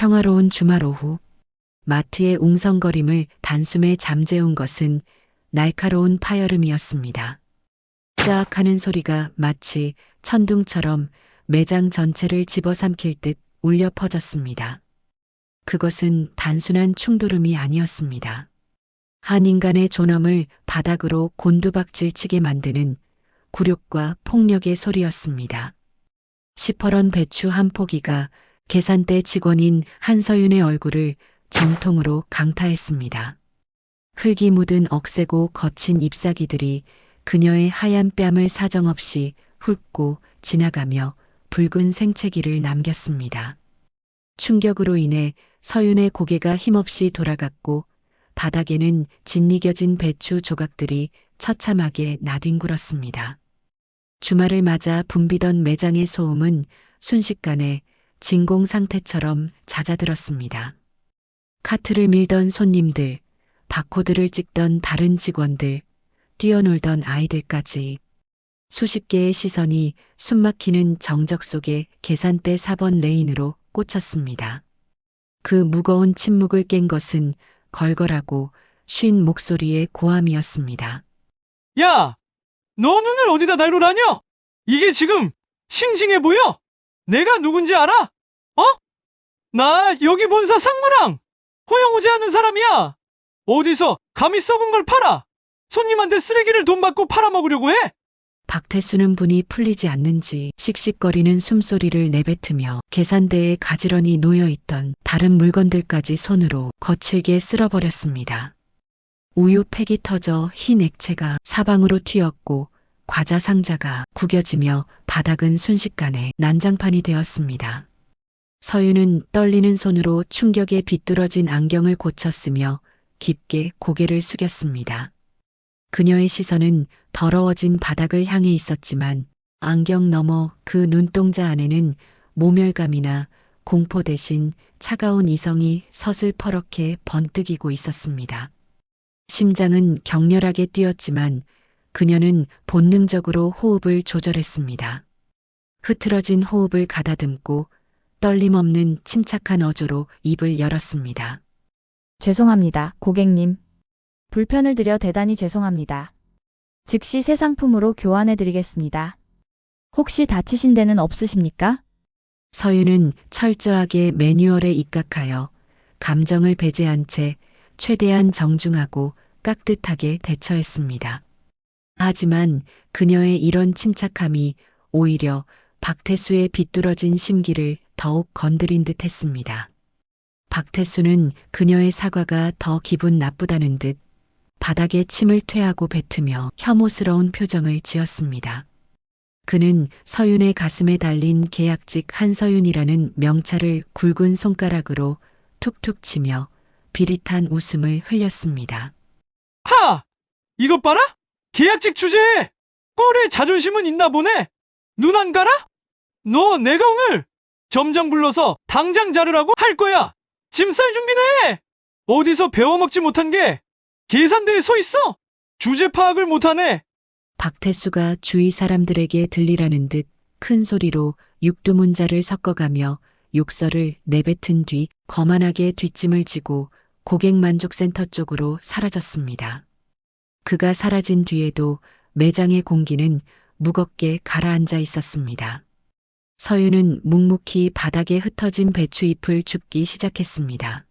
평화로운 주말 오후 마트의 웅성거림을 단숨에 잠재운 것은 날카로운 파열음이었습니다. 짝 하는 소리가 마치 천둥처럼 매장 전체를 집어삼킬 듯 울려 퍼졌습니다. 그것은 단순한 충돌음이 아니었습니다. 한 인간의 존엄을 바닥으로 곤두박질치게 만드는 굴욕과 폭력의 소리였습니다. 시퍼런 배추 한 포기가 계산대 직원인 한서윤의 얼굴을 정통으로 강타했습니다. 흙이 묻은 억세고 거친 잎사귀들이 그녀의 하얀 뺨을 사정없이 훑고 지나가며 붉은 생채기를 남겼습니다. 충격으로 인해 서윤의 고개가 힘없이 돌아갔고 바닥에는 짓이겨진 배추 조각들이 처참하게 나뒹굴었습니다. 주말을 맞아 붐비던 매장의 소음은 순식간에 진공 상태처럼 잦아들었습니다. 카트를 밀던 손님들, 바코드를 찍던 다른 직원들, 뛰어놀던 아이들까지 수십 개의 시선이 숨막히는 정적 속에 계산대 4번 레인으로 꽂혔습니다. 그 무거운 침묵을 깬 것은 걸걸하고 쉰 목소리의 고함이었습니다. 야! 너 눈을 어디다 달고 다녀? 이게 지금 싱싱해 보여? 내가 누군지 알아? 어? 나 여기 본사 상무랑 호영 오지 않는 사람이야. 어디서 감히 썩은 걸 팔아? 손님한테 쓰레기를 돈 받고 팔아먹으려고 해? 박태수는 분이 풀리지 않는지 씩씩거리는 숨소리를 내뱉으며 계산대에 가지런히 놓여있던 다른 물건들까지 손으로 거칠게 쓸어버렸습니다. 우유 팩이 터져 흰 액체가 사방으로 튀었고 과자 상자가 구겨지며 바닥은 순식간에 난장판이 되었습니다. 서윤은 떨리는 손으로 충격에 비뚤어진 안경을 고쳤으며 깊게 고개를 숙였습니다. 그녀의 시선은 더러워진 바닥을 향해 있었지만 안경 너머 그 눈동자 안에는 모멸감이나 공포 대신 차가운 이성이 서슬퍼렇게 번뜩이고 있었습니다. 심장은 격렬하게 뛰었지만 그녀는 본능적으로 호흡을 조절했습니다. 흐트러진 호흡을 가다듬고 떨림 없는 침착한 어조로 입을 열었습니다. 죄송합니다, 고객님. 불편을 드려 대단히 죄송합니다. 즉시 새 상품으로 교환해 드리겠습니다. 혹시 다치신 데는 없으십니까? 서윤은 철저하게 매뉴얼에 입각하여 감정을 배제한 채 최대한 정중하고 깍듯하게 대처했습니다. 하지만 그녀의 이런 침착함이 오히려 박태수의 비뚤어진 심기를 더욱 건드린 듯 했습니다. 박태수는 그녀의 사과가 더 기분 나쁘다는 듯 바닥에 침을 퇴하고 뱉으며 혐오스러운 표정을 지었습니다. 그는 서윤의 가슴에 달린 계약직 한서윤이라는 명찰을 굵은 손가락으로 툭툭 치며 비릿한 웃음을 흘렸습니다. 하! 이것 봐라? 계약직 주제에 꼴에 자존심은 있나 보네. 눈 안 가라? 너 내가 오늘 점장 불러서 당장 자르라고 할 거야. 짐 쌀 준비네. 어디서 배워먹지 못한 게 계산대에 서 있어. 주제 파악을 못하네. 박태수가 주위 사람들에게 들리라는 듯 큰 소리로 육두문자를 섞어가며 욕설을 내뱉은 뒤 거만하게 뒷짐을 지고 고객만족센터 쪽으로 사라졌습니다. 그가 사라진 뒤에도 매장의 공기는 무겁게 가라앉아 있었습니다. 서윤은 묵묵히 바닥에 흩어진 배추잎을 줍기 시작했습니다.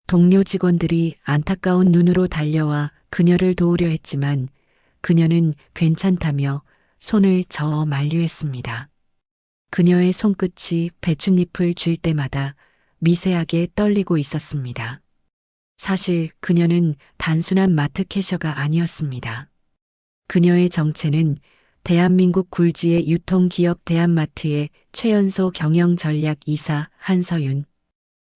동료 직원들이 안타까운 눈으로 달려와 그녀를 도우려 했지만 그녀는 괜찮다며 손을 저어 만류했습니다. 그녀의 손끝이 배춧잎을 쥘 때마다 미세하게 떨리고 있었습니다. 사실 그녀는 단순한 마트 캐셔가 아니었습니다. 그녀의 정체는 대한민국 굴지의 유통기업 대한마트의 최연소 경영전략이사 한서윤.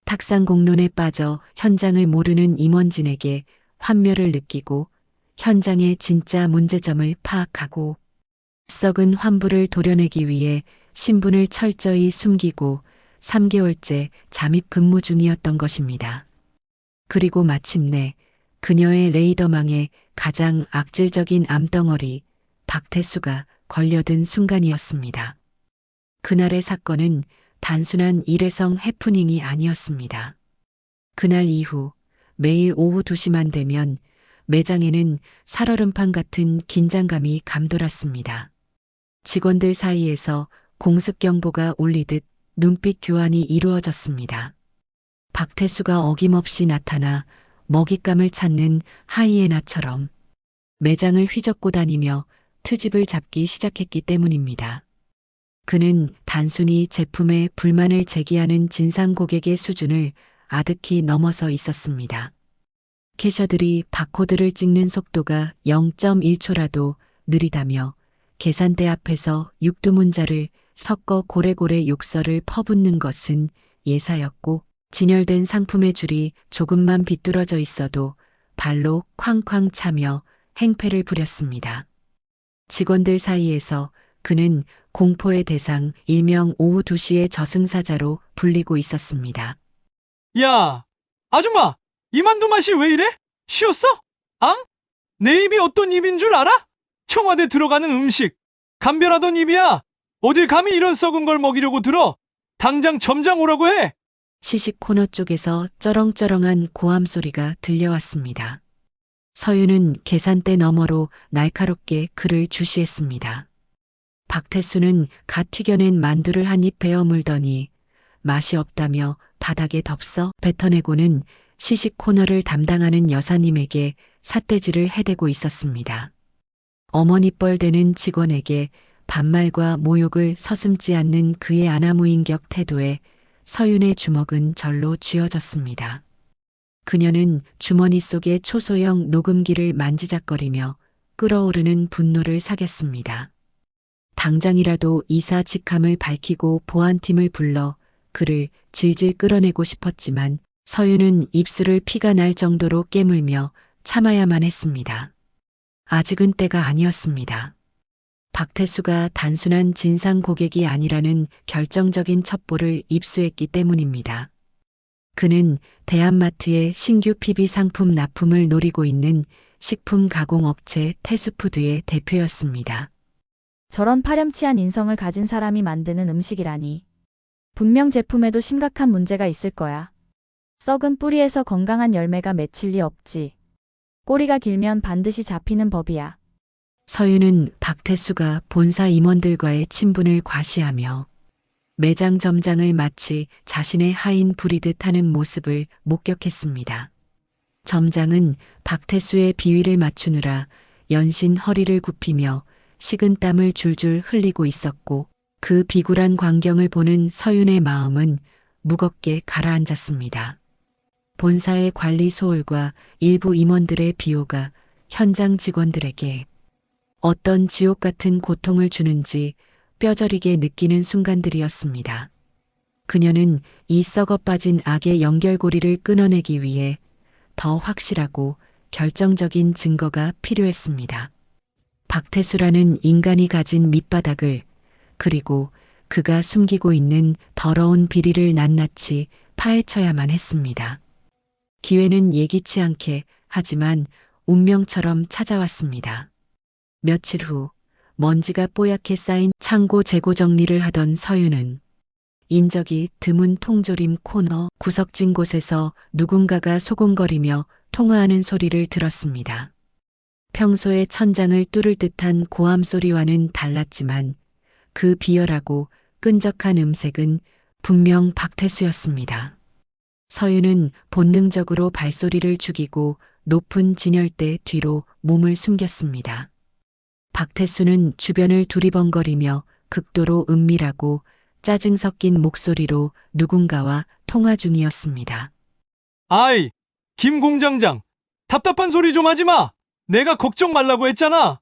탁상 공론에 빠져 현장을 모르는 임원진에게 환멸을 느끼고 현장의 진짜 문제점을 파악하고 썩은 환부를 도려내기 위해 신분을 철저히 숨기고 3개월째 잠입 근무 중이었던 것입니다. 그리고 마침내 그녀의 레이더망에 가장 악질적인 암덩어리 박태수가 걸려든 순간이었습니다. 그날의 사건은 단순한 일회성 해프닝이 아니었습니다. 그날 이후 매일 오후 2시만 되면 매장에는 살얼음판 같은 긴장감이 감돌았습니다. 직원들 사이에서 공습 경보가 울리듯 눈빛 교환이 이루어졌습니다. 박태수가 어김없이 나타나 먹잇감을 찾는 하이에나처럼 매장을 휘젓고 다니며 트집을 잡기 시작했기 때문입니다. 그는 단순히 제품에 불만을 제기하는 진상 고객의 수준을 아득히 넘어서 있었습니다. 캐셔들이 바코드를 찍는 속도가 0.1초라도 느리다며 계산대 앞에서 육두문자를 섞어 고래고래 욕설을 퍼붓는 것은 예사였고, 진열된 상품의 줄이 조금만 비뚤어져 있어도 발로 쾅쾅 차며 행패를 부렸습니다. 직원들 사이에서 그는 공포의 대상, 일명 오후 2시의 저승사자로 불리고 있었습니다. 야, 아줌마, 이만두 맛이 왜 이래? 쉬었어? 앙? 내 입이 어떤 입인 줄 알아? 청와대 들어가는 음식. 감별하던 입이야. 어딜 감히 이런 썩은 걸 먹이려고 들어? 당장 점장 오라고 해. 시식 코너 쪽에서 쩌렁쩌렁한 고함 소리가 들려왔습니다. 서윤은 계산대 너머로 날카롭게 그를 주시했습니다. 박태수는 갓 튀겨낸 만두를 한 입 베어 물더니 맛이 없다며 바닥에 덥석 뱉어내고는 시식 코너를 담당하는 여사님에게 삿대질을 해대고 있었습니다. 어머니뻘 되는 직원에게 반말과 모욕을 서슴지 않는 그의 아나무인격 태도에 서윤의 주먹은 절로 쥐어졌습니다. 그녀는 주머니 속의 초소형 녹음기를 만지작거리며 끓어오르는 분노를 사겼습니다. 당장이라도 이사 직함을 밝히고 보안팀을 불러 그를 질질 끌어내고 싶었지만 서윤은 입술을 피가 날 정도로 깨물며 참아야만 했습니다. 아직은 때가 아니었습니다. 박태수가 단순한 진상 고객이 아니라는 결정적인 첩보를 입수했기 때문입니다. 그는 대한마트의 신규 PB 상품 납품을 노리고 있는 식품 가공업체 태수푸드의 대표였습니다. 저런 파렴치한 인성을 가진 사람이 만드는 음식이라니. 분명 제품에도 심각한 문제가 있을 거야. 썩은 뿌리에서 건강한 열매가 맺힐 리 없지. 꼬리가 길면 반드시 잡히는 법이야. 서윤은 박태수가 본사 임원들과의 친분을 과시하며 매장 점장을 마치 자신의 하인 부리듯 하는 모습을 목격했습니다. 점장은 박태수의 비위를 맞추느라 연신 허리를 굽히며 식은땀을 줄줄 흘리고 있었고, 그 비굴한 광경을 보는 서윤의 마음은 무겁게 가라앉았습니다. 본사의 관리 소홀과 일부 임원들의 비호가 현장 직원들에게 어떤 지옥 같은 고통을 주는지 뼈저리게 느끼는 순간들이었습니다. 그녀는 이 썩어 빠진 악의 연결고리를 끊어내기 위해 더 확실하고 결정적인 증거가 필요했습니다. 박태수라는 인간이 가진 밑바닥을, 그리고 그가 숨기고 있는 더러운 비리를 낱낱이 파헤쳐야만 했습니다. 기회는 예기치 않게 하지만 운명처럼 찾아왔습니다. 며칠 후 먼지가 뽀얗게 쌓인 창고 재고 정리를 하던 서윤은 인적이 드문 통조림 코너 구석진 곳에서 누군가가 소곤거리며 통화하는 소리를 들었습니다. 평소의 천장을 뚫을 듯한 고함 소리와는 달랐지만 그 비열하고 끈적한 음색은 분명 박태수였습니다. 서윤은 본능적으로 발소리를 죽이고 높은 진열대 뒤로 몸을 숨겼습니다. 박태수는 주변을 두리번거리며 극도로 은밀하고 짜증 섞인 목소리로 누군가와 통화 중이었습니다. 아이, 김 공장장. 답답한 소리 좀 하지 마. 내가 걱정 말라고 했잖아.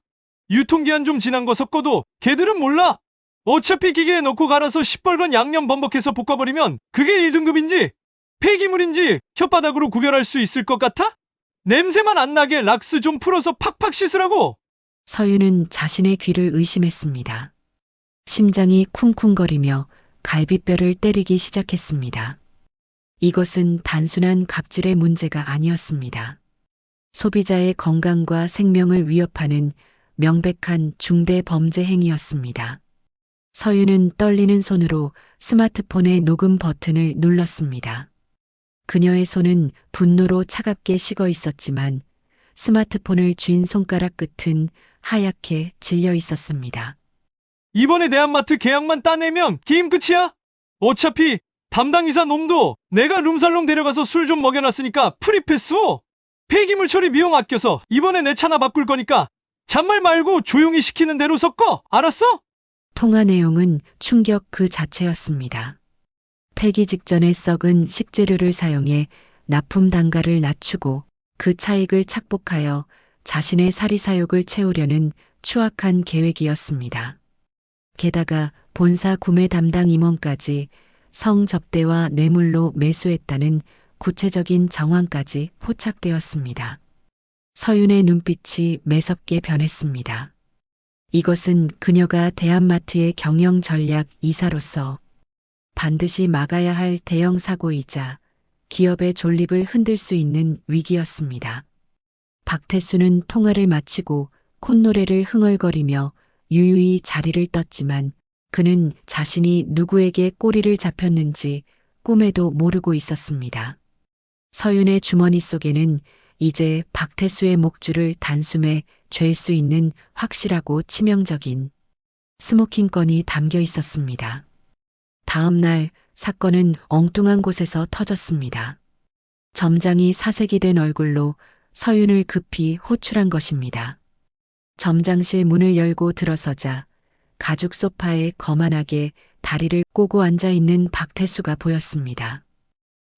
유통기한 좀 지난 거 섞어도 걔들은 몰라. 어차피 기계에 넣고 갈아서 시뻘건 양념 범벅해서 볶아버리면 그게 1등급인지 폐기물인지 혓바닥으로 구별할 수 있을 것 같아? 냄새만 안 나게 락스 좀 풀어서 팍팍 씻으라고. 서윤은 자신의 귀를 의심했습니다. 심장이 쿵쿵거리며 갈비뼈를 때리기 시작했습니다. 이것은 단순한 갑질의 문제가 아니었습니다. 소비자의 건강과 생명을 위협하는 명백한 중대 범죄 행위였습니다. 서윤은 떨리는 손으로 스마트폰의 녹음 버튼을 눌렀습니다. 그녀의 손은 분노로 차갑게 식어 있었지만 스마트폰을 쥔 손가락 끝은 하얗게 질려 있었습니다. 이번에 대한마트 계약만 따내면 게임 끝이야? 어차피 담당이사 놈도 내가 룸살롱 데려가서 술 좀 먹여놨으니까 프리패스오. 폐기물 처리 비용 아껴서 이번에 내 차나 바꿀 거니까 잔말 말고 조용히 시키는 대로 섞어. 알았어? 통화 내용은 충격 그 자체였습니다. 폐기 직전에 썩은 식재료를 사용해 납품 단가를 낮추고 그 차익을 착복하여 자신의 사리사욕을 채우려는 추악한 계획이었습니다. 게다가 본사 구매 담당 임원까지 성접대와 뇌물로 매수했다는 구체적인 정황까지 포착되었습니다. 서윤의 눈빛이 매섭게 변했습니다. 이것은 그녀가 대한마트의 경영 전략 이사로서 반드시 막아야 할 대형 사고이자 기업의 존립을 흔들 수 있는 위기였습니다. 박태수는 통화를 마치고 콧노래를 흥얼거리며 유유히 자리를 떴지만 그는 자신이 누구에게 꼬리를 잡혔는지 꿈에도 모르고 있었습니다. 서윤의 주머니 속에는 이제 박태수의 목줄을 단숨에 잴 수 있는 확실하고 치명적인 스모킹건이 담겨 있었습니다. 다음 날 사건은 엉뚱한 곳에서 터졌습니다. 점장이 사색이 된 얼굴로 서윤을 급히 호출한 것입니다. 점장실 문을 열고 들어서자 가죽 소파에 거만하게 다리를 꼬고 앉아 있는 박태수가 보였습니다.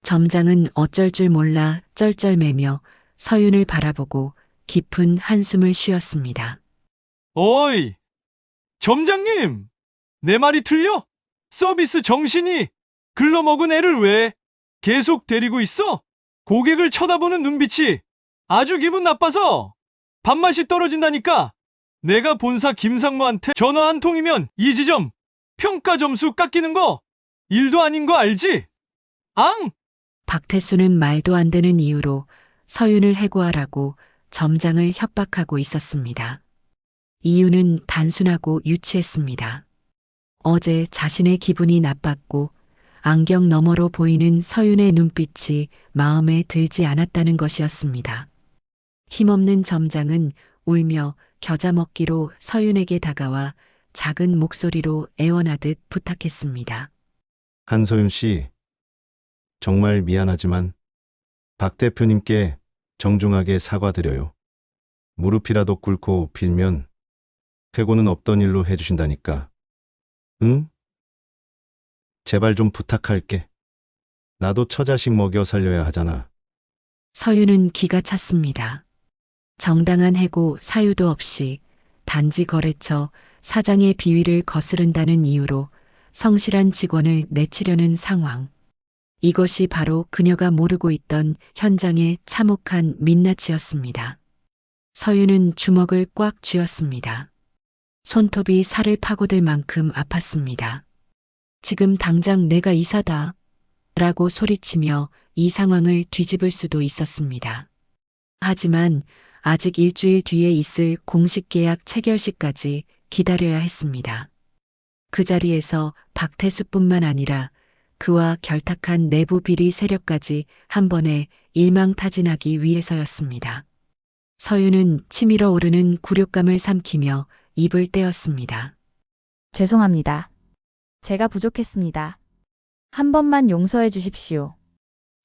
점장은 어쩔 줄 몰라 쩔쩔매며 서윤을 바라보고 깊은 한숨을 쉬었습니다. 어이, 점장님, 내 말이 틀려? 서비스 정신이 글러먹은 애를 왜 계속 데리고 있어? 고객을 쳐다보는 눈빛이 아주 기분 나빠서 밥맛이 떨어진다니까. 내가 본사 김상무한테 전화 한 통이면 이 지점 평가 점수 깎이는 거 일도 아닌 거 알지? 앙! 박태수는 말도 안 되는 이유로 서윤을 해고하라고 점장을 협박하고 있었습니다. 이유는 단순하고 유치했습니다. 어제 자신의 기분이 나빴고 안경 너머로 보이는 서윤의 눈빛이 마음에 들지 않았다는 것이었습니다. 힘없는 점장은 울며 겨자 먹기로 서윤에게 다가와 작은 목소리로 애원하듯 부탁했습니다. 한서윤 씨, 정말 미안하지만 박 대표님께 정중하게 사과드려요. 무릎이라도 꿇고 빌면 회고는 없던 일로 해주신다니까. 응? 제발 좀 부탁할게. 나도 처자식 먹여 살려야 하잖아. 서윤은 기가 찼습니다. 정당한 해고 사유도 없이 단지 거래처 사장의 비위를 거스른다는 이유로 성실한 직원을 내치려는 상황. 이것이 바로 그녀가 모르고 있던 현장의 참혹한 민낯이었습니다. 서윤은 주먹을 꽉 쥐었습니다. 손톱이 살을 파고들 만큼 아팠습니다. 지금 당장 내가 이사다. 라고 소리치며 이 상황을 뒤집을 수도 있었습니다. 하지만 아직 일주일 뒤에 있을 공식 계약 체결식까지 기다려야 했습니다. 그 자리에서 박태수뿐만 아니라 그와 결탁한 내부 비리 세력까지 한 번에 일망타진하기 위해서였습니다. 서윤은 치밀어 오르는 굴욕감을 삼키며 입을 떼었습니다. 죄송합니다. 제가 부족했습니다. 한 번만 용서해 주십시오.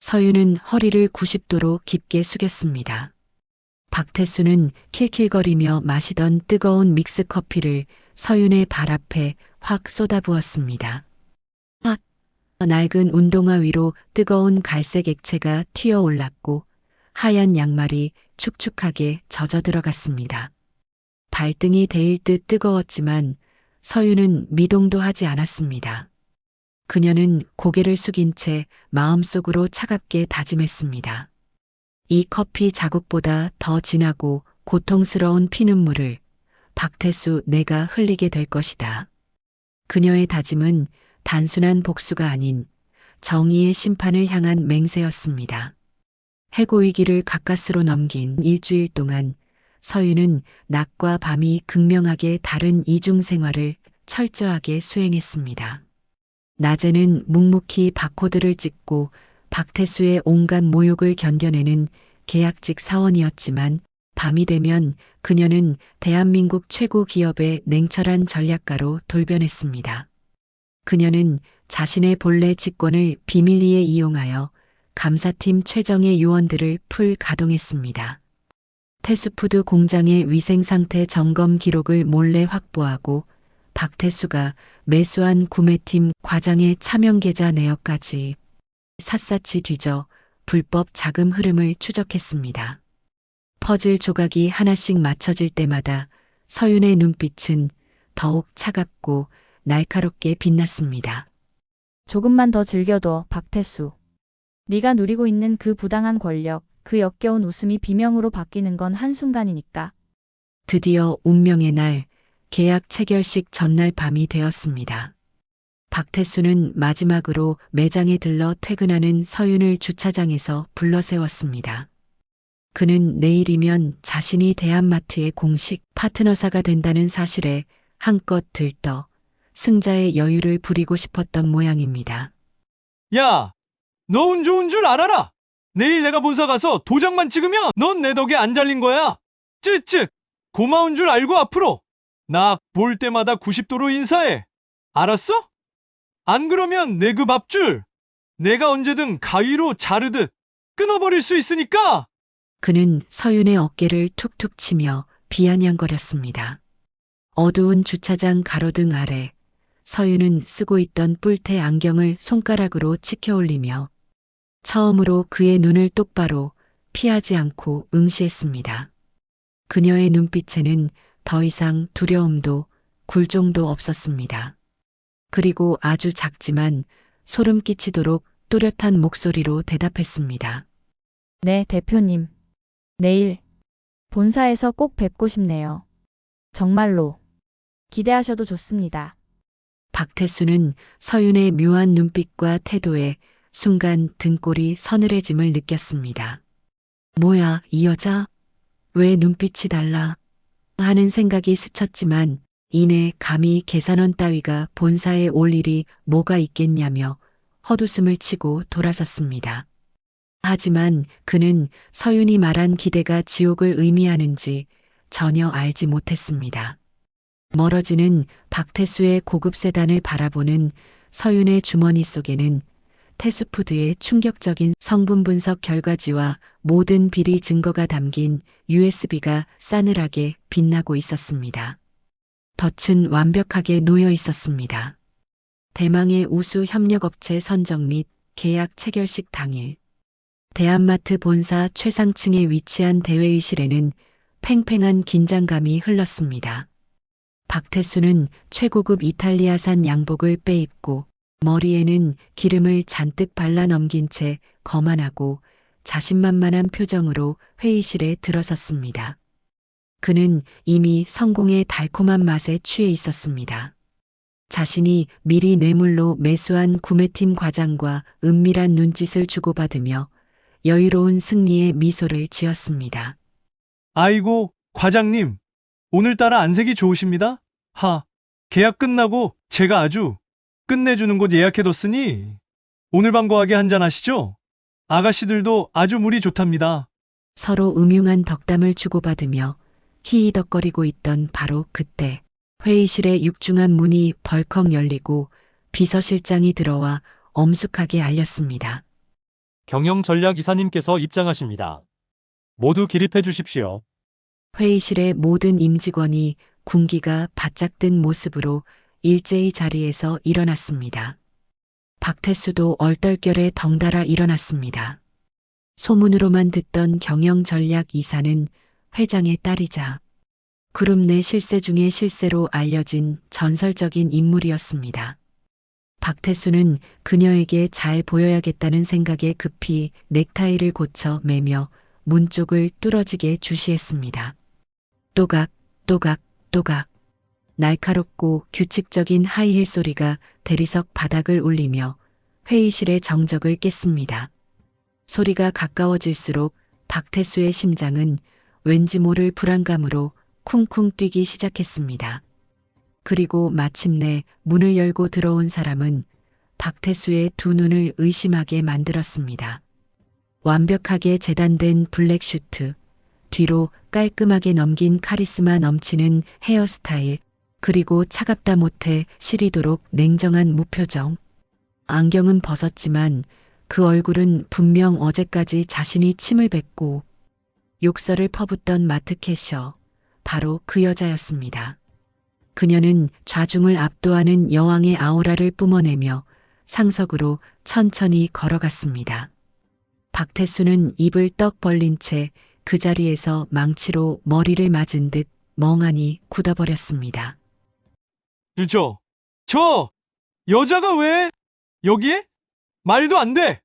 서윤은 허리를 90도로 깊게 숙였습니다. 박태수는 킬킬거리며 마시던 뜨거운 믹스커피를 서윤의 발 앞에 확 쏟아부었습니다. 낡은 운동화 위로 뜨거운 갈색 액체가 튀어올랐고 하얀 양말이 축축하게 젖어 들어갔습니다. 발등이 데일 듯 뜨거웠지만 서윤은 미동도 하지 않았습니다. 그녀는 고개를 숙인 채 마음속으로 차갑게 다짐했습니다. 이 커피 자국보다 더 진하고 고통스러운 피눈물을 박태수 내가 흘리게 될 것이다. 그녀의 다짐은 단순한 복수가 아닌 정의의 심판을 향한 맹세였습니다. 해고 위기를 가까스로 넘긴 일주일 동안 서윤은 낮과 밤이 극명하게 다른 이중 생활을 철저하게 수행했습니다. 낮에는 묵묵히 바코드를 찍고 박태수의 온갖 모욕을 견뎌내는 계약직 사원이었지만 밤이 되면 그녀는 대한민국 최고 기업의 냉철한 전략가로 돌변했습니다. 그녀는 자신의 본래 직권을 비밀리에 이용하여 감사팀 최정의 요원들을 풀 가동했습니다. 태수푸드 공장의 위생상태 점검 기록을 몰래 확보하고 박태수가 매수한 구매팀 과장의 차명 계좌 내역까지 샅샅이 뒤져 불법 자금 흐름을 추적했습니다. 퍼즐 조각이 하나씩 맞춰질 때마다 서윤의 눈빛은 더욱 차갑고 날카롭게 빛났습니다. 조금만 더 즐겨둬, 박태수. 네가 누리고 있는 그 부당한 권력, 그 역겨운 웃음이 비명으로 바뀌는 건 한순간이니까. 드디어 운명의 날, 계약 체결식 전날 밤이 되었습니다. 박태수는 마지막으로 매장에 들러 퇴근하는 서윤을 주차장에서 불러 세웠습니다. 그는 내일이면 자신이 대한마트의 공식 파트너사가 된다는 사실에 한껏 들떠 승자의 여유를 부리고 싶었던 모양입니다. 야, 너 운 좋은 줄 알아라. 내일 내가 본사 가서 도장만 찍으면 넌 내 덕에 안 잘린 거야. 쯔쯔. 고마운 줄 알고 앞으로 나 볼 때마다 90도로 인사해. 알았어? 안 그러면 내 그 밥줄 내가 언제든 가위로 자르듯 끊어버릴 수 있으니까. 그는 서윤의 어깨를 툭툭 치며 비아냥거렸습니다. 어두운 주차장 가로등 아래 서윤은 쓰고 있던 뿔테 안경을 손가락으로 치켜올리며 처음으로 그의 눈을 똑바로 피하지 않고 응시했습니다. 그녀의 눈빛에는 더 이상 두려움도 굴종도 없었습니다. 그리고 아주 작지만 소름 끼치도록 또렷한 목소리로 대답했습니다. 네, 대표님. 내일 본사에서 꼭 뵙고 싶네요. 정말로. 기대하셔도 좋습니다. 박태수는 서윤의 묘한 눈빛과 태도에 순간 등골이 서늘해짐을 느꼈습니다. 뭐야, 이 여자? 왜 눈빛이 달라? 하는 생각이 스쳤지만 이내 감히 계산원 따위가 본사에 올 일이 뭐가 있겠냐며 헛웃음을 치고 돌아섰습니다. 하지만 그는 서윤이 말한 기대가 지옥을 의미하는지 전혀 알지 못했습니다. 멀어지는 박태수의 고급 세단을 바라보는 서윤의 주머니 속에는 태수푸드의 충격적인 성분 분석 결과지와 모든 비리 증거가 담긴 USB가 싸늘하게 빛나고 있었습니다. 덫은 완벽하게 놓여 있었습니다. 대망의 우수 협력업체 선정 및 계약 체결식 당일 대한마트 본사 최상층에 위치한 대회의실에는 팽팽한 긴장감이 흘렀습니다. 박태수는 최고급 이탈리아산 양복을 빼입고 머리에는 기름을 잔뜩 발라 넘긴 채 거만하고 자신만만한 표정으로 회의실에 들어섰습니다. 그는 이미 성공의 달콤한 맛에 취해 있었습니다. 자신이 미리 뇌물로 매수한 구매팀 과장과 은밀한 눈짓을 주고받으며 여유로운 승리의 미소를 지었습니다. 아이고, 과장님. 오늘따라 안색이 좋으십니다. 계약 끝나고 제가 아주 끝내주는 곳 예약해뒀으니 오늘 밤 거하게 한잔 하시죠? 아가씨들도 아주 물이 좋답니다. 서로 음흉한 덕담을 주고받으며 히히덕거리고 있던 바로 그때 회의실의 육중한 문이 벌컥 열리고 비서실장이 들어와 엄숙하게 알렸습니다. 경영전략이사님께서 입장하십니다. 모두 기립해 주십시오. 회의실의 모든 임직원이 군기가 바짝 든 모습으로 일제히 자리에서 일어났습니다. 박태수도 얼떨결에 덩달아 일어났습니다. 소문으로만 듣던 경영전략이사는 회장의 딸이자 그룹 내 실세 중의 실세로 알려진 전설적인 인물이었습니다. 박태수는 그녀에게 잘 보여야겠다는 생각에 급히 넥타이를 고쳐 매며 문 쪽을 뚫어지게 주시했습니다. 또각, 또각, 또각. 날카롭고 규칙적인 하이힐 소리가 대리석 바닥을 울리며 회의실의 정적을 깼습니다. 소리가 가까워질수록 박태수의 심장은 왠지 모를 불안감으로 쿵쿵 뛰기 시작했습니다. 그리고 마침내 문을 열고 들어온 사람은 박태수의 두 눈을 의심하게 만들었습니다. 완벽하게 재단된 블랙 슈트, 뒤로 깔끔하게 넘긴 카리스마 넘치는 헤어스타일, 그리고 차갑다 못해 시리도록 냉정한 무표정. 안경은 벗었지만 그 얼굴은 분명 어제까지 자신이 침을 뱉고 욕설을 퍼붓던 마트 캐셔, 바로 그 여자였습니다. 그녀는 좌중을 압도하는 여왕의 아우라를 뿜어내며 상석으로 천천히 걸어갔습니다. 박태수는 입을 떡 벌린 채 그 자리에서 망치로 머리를 맞은 듯 멍하니 굳어버렸습니다. 저 여자가 왜 여기에? 말도 안 돼.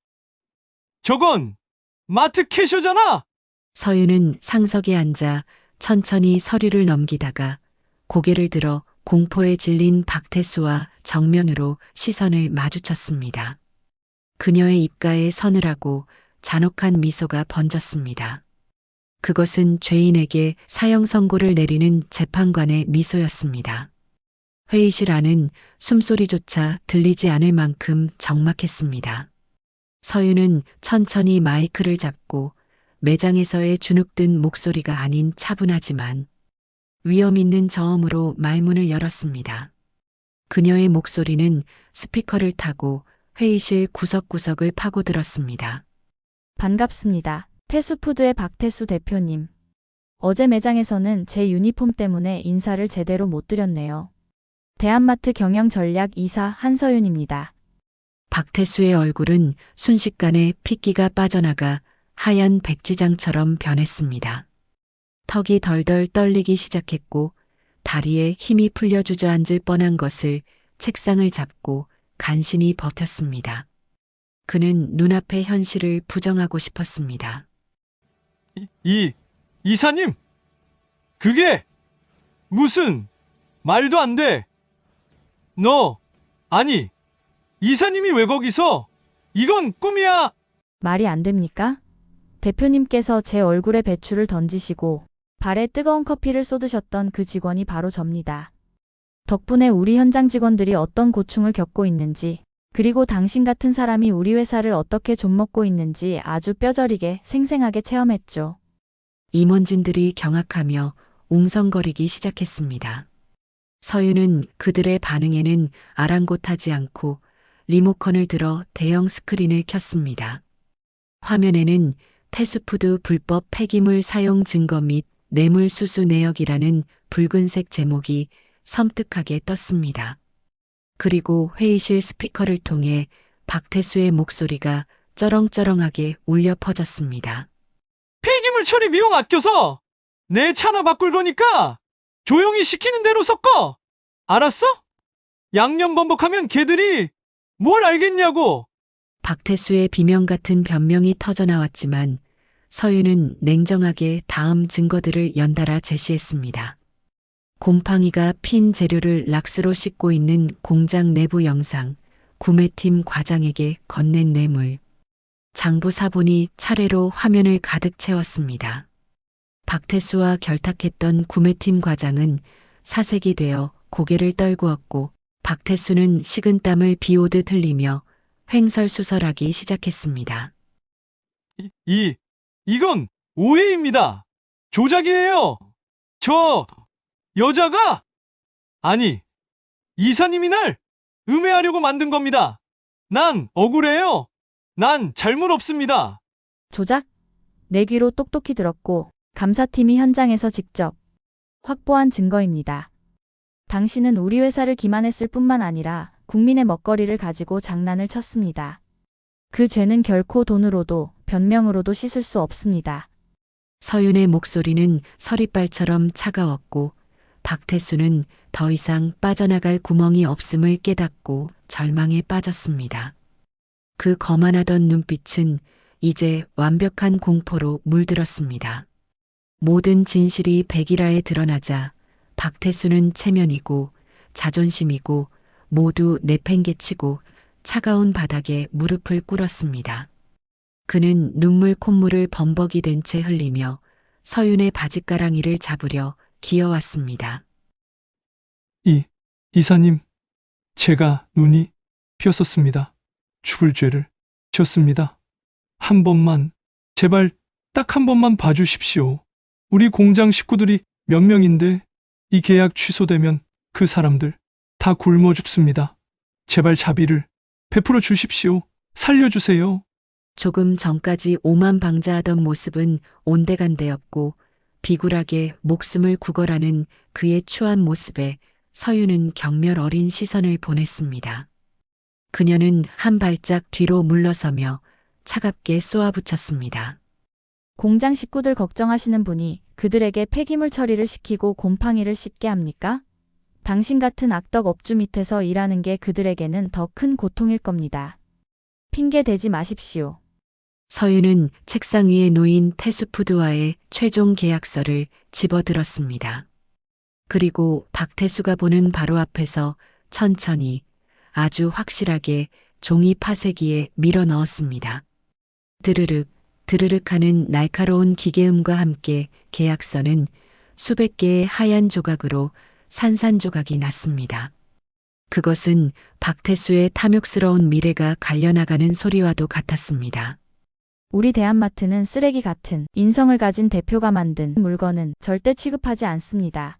저건 마트 캐셔잖아. 서윤은 상석에 앉아 천천히 서류를 넘기다가 고개를 들어 공포에 질린 박태수와 정면으로 시선을 마주쳤습니다. 그녀의 입가에 서늘하고 잔혹한 미소가 번졌습니다. 그것은 죄인에게 사형 선고를 내리는 재판관의 미소였습니다. 회의실 안은 숨소리조차 들리지 않을 만큼 적막했습니다. 서윤은 천천히 마이크를 잡고 매장에서의 주눅든 목소리가 아닌 차분하지만 위험 있는 저음으로 말문을 열었습니다. 그녀의 목소리는 스피커를 타고 회의실 구석구석을 파고들었습니다. 반갑습니다. 태수푸드의 박태수 대표님. 어제 매장에서는 제 유니폼 때문에 인사를 제대로 못 드렸네요. 대한마트 경영전략 이사 한서윤입니다. 박태수의 얼굴은 순식간에 핏기가 빠져나가 하얀 백지장처럼 변했습니다. 턱이 덜덜 떨리기 시작했고 다리에 힘이 풀려 주저앉을 뻔한 것을 책상을 잡고 간신히 버텼습니다. 그는 눈앞의 현실을 부정하고 싶었습니다. 이사님, 그게 무슨 말도 안 돼. 아니, 이사님이 왜 거기서? 이건 꿈이야. 말이 안 됩니까? 대표님께서 제 얼굴에 배추를 던지시고 발에 뜨거운 커피를 쏟으셨던 그 직원이 바로 접니다. 덕분에 우리 현장 직원들이 어떤 고충을 겪고 있는지, 그리고 당신 같은 사람이 우리 회사를 어떻게 좀먹고 있는지 아주 뼈저리게 생생하게 체험했죠. 임원진들이 경악하며 웅성거리기 시작했습니다. 서윤은 그들의 반응에는 아랑곳하지 않고 리모컨을 들어 대형 스크린을 켰습니다. 화면에는 태수푸드 불법 폐기물 사용 증거 및 뇌물수수 내역이라는 붉은색 제목이 섬뜩하게 떴습니다. 그리고 회의실 스피커를 통해 박태수의 목소리가 쩌렁쩌렁하게 울려 퍼졌습니다. 폐기물 처리 비용 아껴서 내 차나 바꿀 거니까 조용히 시키는 대로 섞어. 알았어? 양념 번복하면 걔들이 뭘 알겠냐고. 박태수의 비명 같은 변명이 터져나왔지만 서윤은 냉정하게 다음 증거들을 연달아 제시했습니다. 곰팡이가 핀 재료를 락스로 씻고 있는 공장 내부 영상, 구매팀 과장에게 건넨 뇌물, 장부 사본이 차례로 화면을 가득 채웠습니다. 박태수와 결탁했던 구매팀 과장은 사색이 되어 고개를 떨구었고 박태수는 식은땀을 비오듯 흘리며 횡설수설하기 시작했습니다. 이건 오해입니다. 조작이에요. 저 여자가 아니 이사님이 날 음해하려고 만든 겁니다. 난 억울해요. 난 잘못 없습니다. 조작? 내 귀로 똑똑히 들었고 감사팀이 현장에서 직접 확보한 증거입니다. 당신은 우리 회사를 기만했을 뿐만 아니라 국민의 먹거리를 가지고 장난을 쳤습니다. 그 죄는 결코 돈으로도 변명으로도 씻을 수 없습니다. 서윤의 목소리는 서리발처럼 차가웠고 박태수는 더 이상 빠져나갈 구멍이 없음을 깨닫고 절망에 빠졌습니다. 그 거만하던 눈빛은 이제 완벽한 공포로 물들었습니다. 모든 진실이 백일하에 드러나자 박태수는 체면이고 자존심이고 모두 내팽개치고 차가운 바닥에 무릎을 꿇었습니다. 그는 눈물 콧물을 범벅이 된 채 흘리며 서윤의 바짓가랑이를 잡으려 기어왔습니다. 이사님, 제가 눈이 피었었습니다. 죽을 죄를 지었습니다. 한 번만, 제발 딱 한 번만 봐주십시오. 우리 공장 식구들이 몇 명인데 이 계약 취소되면 그 사람들 다 굶어 죽습니다. 제발 자비를 베풀어 주십시오. 살려주세요. 조금 전까지 오만방자하던 모습은 온데간데였고 비굴하게 목숨을 구걸하는 그의 추한 모습에 서윤은 경멸 어린 시선을 보냈습니다. 그녀는 한 발짝 뒤로 물러서며 차갑게 쏘아붙였습니다. 공장 식구들 걱정하시는 분이 그들에게 폐기물 처리를 시키고 곰팡이를 씹게 합니까? 당신 같은 악덕 업주 밑에서 일하는 게 그들에게는 더 큰 고통일 겁니다. 핑계 대지 마십시오. 서윤은 책상 위에 놓인 태수푸드와의 최종 계약서를 집어들었습니다. 그리고 박태수가 보는 바로 앞에서 천천히 아주 확실하게 종이 파쇄기에 밀어 넣었습니다. 드르륵 드르륵 하는 날카로운 기계음과 함께 계약서는 수백 개의 하얀 조각으로 산산조각이 났습니다. 그것은 박태수의 탐욕스러운 미래가 갈려나가는 소리와도 같았습니다. 우리 대한마트는 쓰레기 같은 인성을 가진 대표가 만든 물건은 절대 취급하지 않습니다.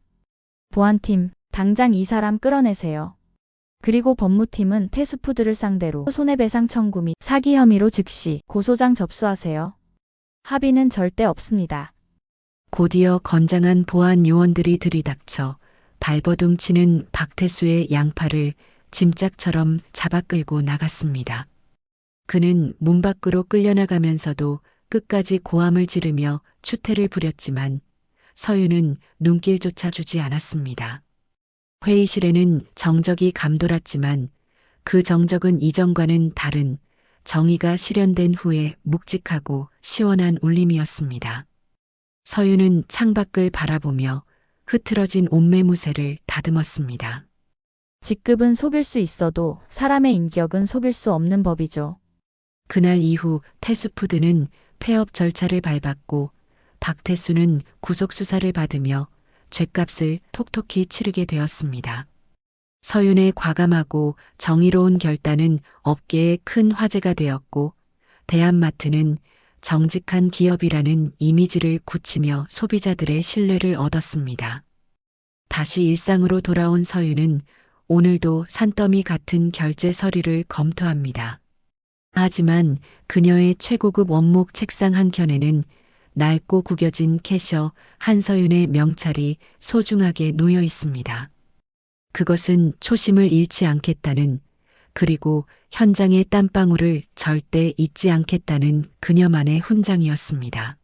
보안팀, 당장 이 사람 끌어내세요. 그리고 법무팀은 태수푸드를 상대로 손해배상 청구 및 사기 혐의로 즉시 고소장 접수하세요. 합의는 절대 없습니다. 곧이어 건장한 보안 요원들이 들이닥쳐 발버둥 치는 박태수의 양팔을 짐짝처럼 잡아 끌고 나갔습니다. 그는 문 밖으로 끌려나가면서도 끝까지 고함을 지르며 추태를 부렸지만 서윤은 눈길조차 주지 않았습니다. 회의실에는 정적이 감돌았지만 그 정적은 이전과는 다른 정의가 실현된 후에 묵직하고 시원한 울림이었습니다. 서윤은 창밖을 바라보며 흐트러진 옷매무새를 다듬었습니다. 직급은 속일 수 있어도 사람의 인격은 속일 수 없는 법이죠. 그날 이후 태수푸드는 폐업 절차를 밟았고 박태수는 구속수사를 받으며 죗값을 톡톡히 치르게 되었습니다. 서윤의 과감하고 정의로운 결단은 업계에 큰 화제가 되었고 대한마트는 정직한 기업이라는 이미지를 굳히며 소비자들의 신뢰를 얻었습니다. 다시 일상으로 돌아온 서윤은 오늘도 산더미 같은 결제 서류를 검토합니다. 하지만 그녀의 최고급 원목 책상 한켠에는 낡고 구겨진 캐셔 한서윤의 명찰이 소중하게 놓여 있습니다. 그것은 초심을 잃지 않겠다는, 그리고 현장의 땀방울을 절대 잊지 않겠다는 그녀만의 훈장이었습니다.